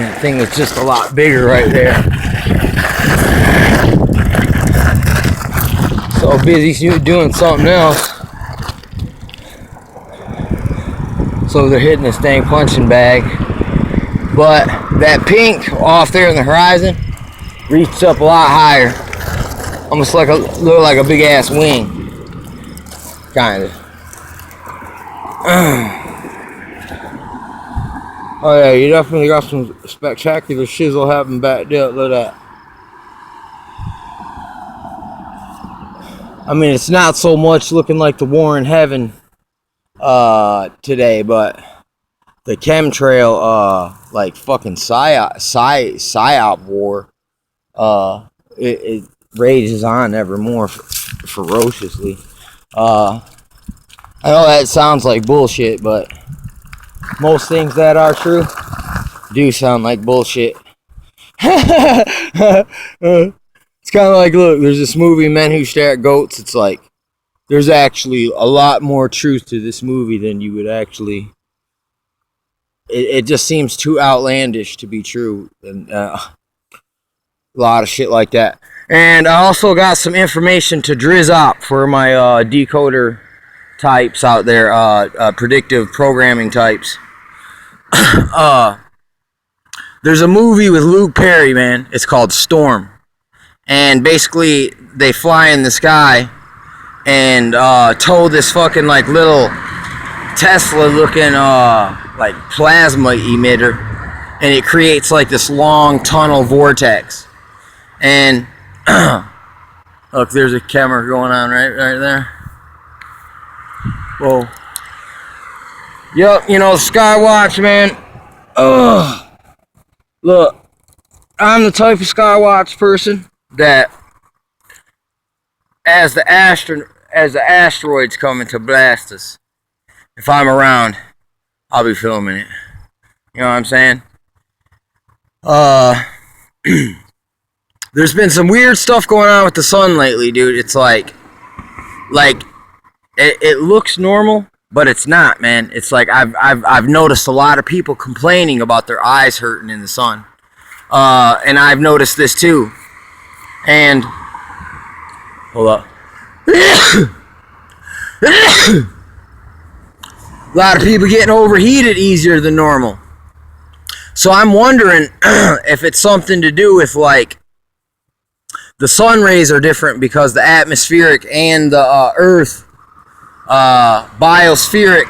that thing was just a lot bigger right there. So busy doing something else. So they're hitting this dang punching bag. But that pink off there in the horizon reached up a lot higher. Almost like look like a big ass wing. Kinda. Oh yeah, you definitely got some spectacular shizzle happening back there. Look at that. I mean, it's not so much looking like the war in heaven today, but the chemtrail like fucking psyop war it rages on ever more ferociously. I know that sounds like bullshit, but most things that are true do sound like bullshit. It's kind of like, look, there's this movie, Men Who Stare at Goats. It's like, there's actually a lot more truth to this movie than you would actually... It just seems too outlandish to be true. And a lot of shit like that. And I also got some information to Drizzop for my decoder types out there, predictive programming types. There's a movie with Luke Perry, man. It's called Storm. And basically, they fly in the sky and tow this fucking like little Tesla-looking like plasma emitter, and it creates like this long tunnel vortex. And look, there's a camera going on right there. Whoa. Yup, you know, Skywatch, man. Ugh. Look, I'm the type of Skywatch person that as the asteroids coming to blast us, if I'm around, I'll be filming it. You know what I'm saying? There's been some weird stuff going on with the sun lately, dude. It's like it looks normal, but it's not, man. It's like I've noticed a lot of people complaining about their eyes hurting in the sun. And I've noticed this too. And hold up. A lot of people getting overheated easier than normal. So I'm wondering if it's something to do with like the sun rays are different because the atmospheric and the earth biospheric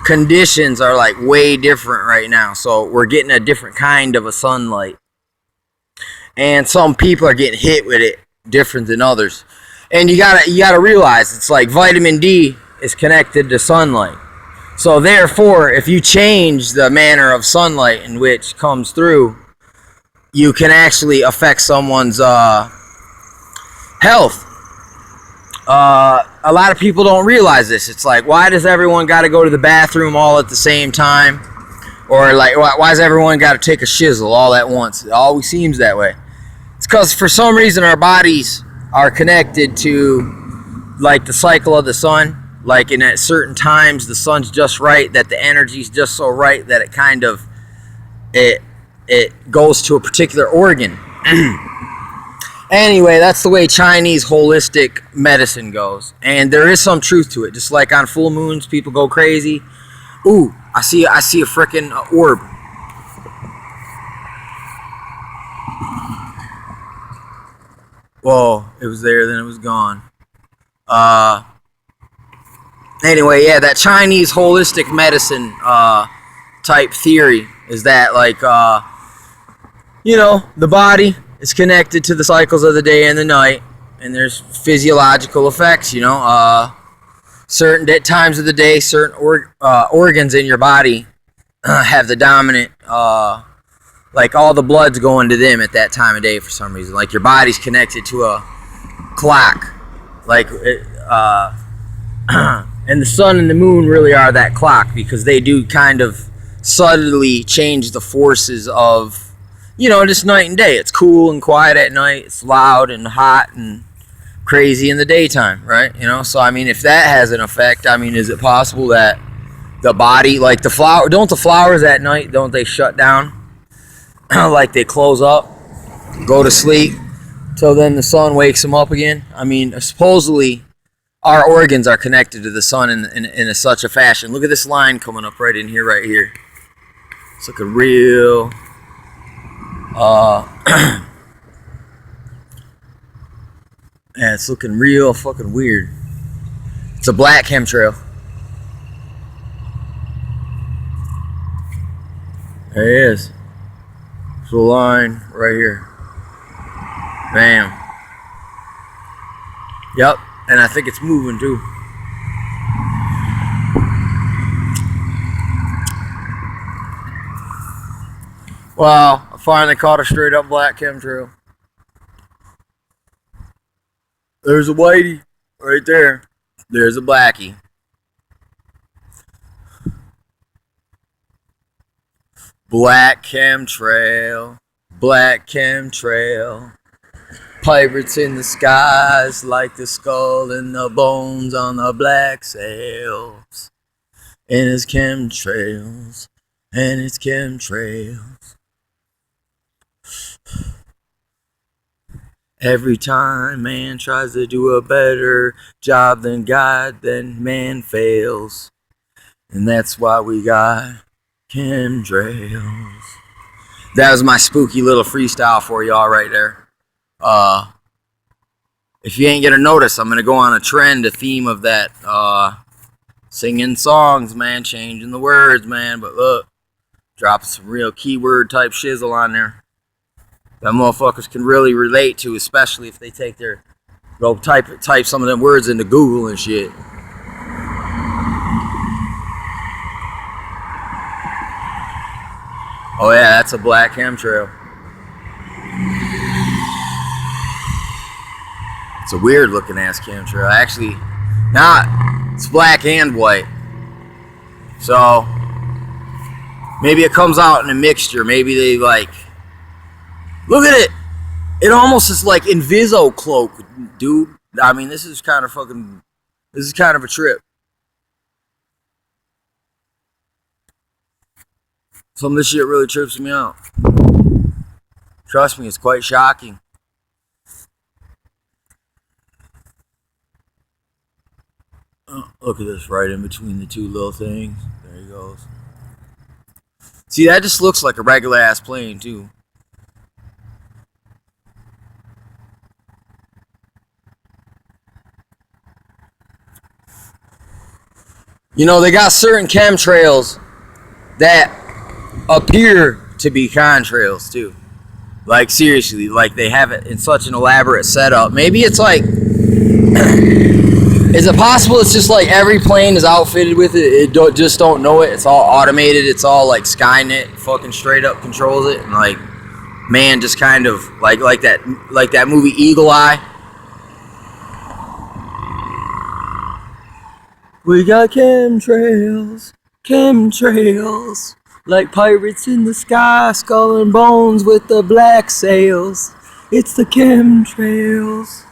conditions are like way different right now. So we're getting a different kind of a sunlight. And some people are getting hit with it different than others. And you gotta realize it's like vitamin D is connected to sunlight. So therefore, if you change the manner of sunlight in which comes through, you can actually affect someone's health. A lot of people don't realize this. It's like, why does everyone got to go to the bathroom all at the same time? Or like, why does everyone got to take a shizzle all at once? It always seems that way. It's because for some reason our bodies are connected to like the cycle of the sun. Like in at certain times the sun's just right, that the energy's just so right that it kind of it goes to a particular organ. Anyway, that's the way Chinese holistic medicine goes. And there is some truth to it. Just like on full moons, people go crazy. Ooh, I see a frickin' orb. Whoa, it was there, then it was gone. Anyway, yeah, that Chinese holistic medicine type theory is that, like, you know, the body is connected to the cycles of the day and the night, and there's physiological effects, you know. Certain times of the day, certain organs in your body have the dominant, like all the blood's going to them at that time of day for some reason. Like your body's connected to a clock, like and the sun and the moon really are that clock because they do kind of subtly change the forces of, you know, just night and day. It's cool and quiet at night. It's loud and hot and crazy in the daytime, right? You know, so I mean, if that has an effect, I mean, is it possible that the body, like the flower, don't the flowers at night, don't they shut down? like they close up, go to sleep, till then the sun wakes them up again. I mean, supposedly our organs are connected to the sun in such a fashion. Look at this line coming up right in here, right here. It's looking real. Yeah, it's looking real fucking weird. It's a black chemtrail. There it is. There's a line right here. Bam. Yep, and I think it's moving too. Wow, I finally caught a straight up black chemtrail. There's a whitey right there. There's a blackie. Black chemtrail, black chemtrail. Pirates in the skies like the skull and the bones on the black sails. And it's chemtrails, and it's chemtrails. Every time man tries to do a better job than God, then man fails. And that's why we got chemtrails. That was my spooky little freestyle for y'all right there. If you ain't gonna notice, I'm gonna go on a trend, a theme of that, singing songs, man, changing the words, man. But look, dropping some real keyword type shizzle on there that motherfuckers can really relate to, especially if they take their, go type some of them words into Google and shit. Oh yeah, that's a black chemtrail. It's a weird looking ass chemtrail. Actually, not. It's black and white. So maybe it comes out in a mixture. Maybe they like. Look at it. It almost is like Inviso cloak, dude. I mean, this is kind of fucking. This is kind of a trip. Some of this shit really trips me out. Trust me, it's quite shocking. Oh, look at this right in between the two little things. There he goes. See, that just looks like a regular ass plane too. You know, they got certain chemtrails that appear to be contrails too. Like seriously, like they have it in such an elaborate setup. Maybe it's like, is it possible it's just like every plane is outfitted with it? Just don't know it. It's all automated. It's all like Skynet fucking straight up controls it, and like man just kind of like that movie Eagle Eye. We got chemtrails, chemtrails. Like pirates in the sky, skull and bones with the black sails. It's the chemtrails.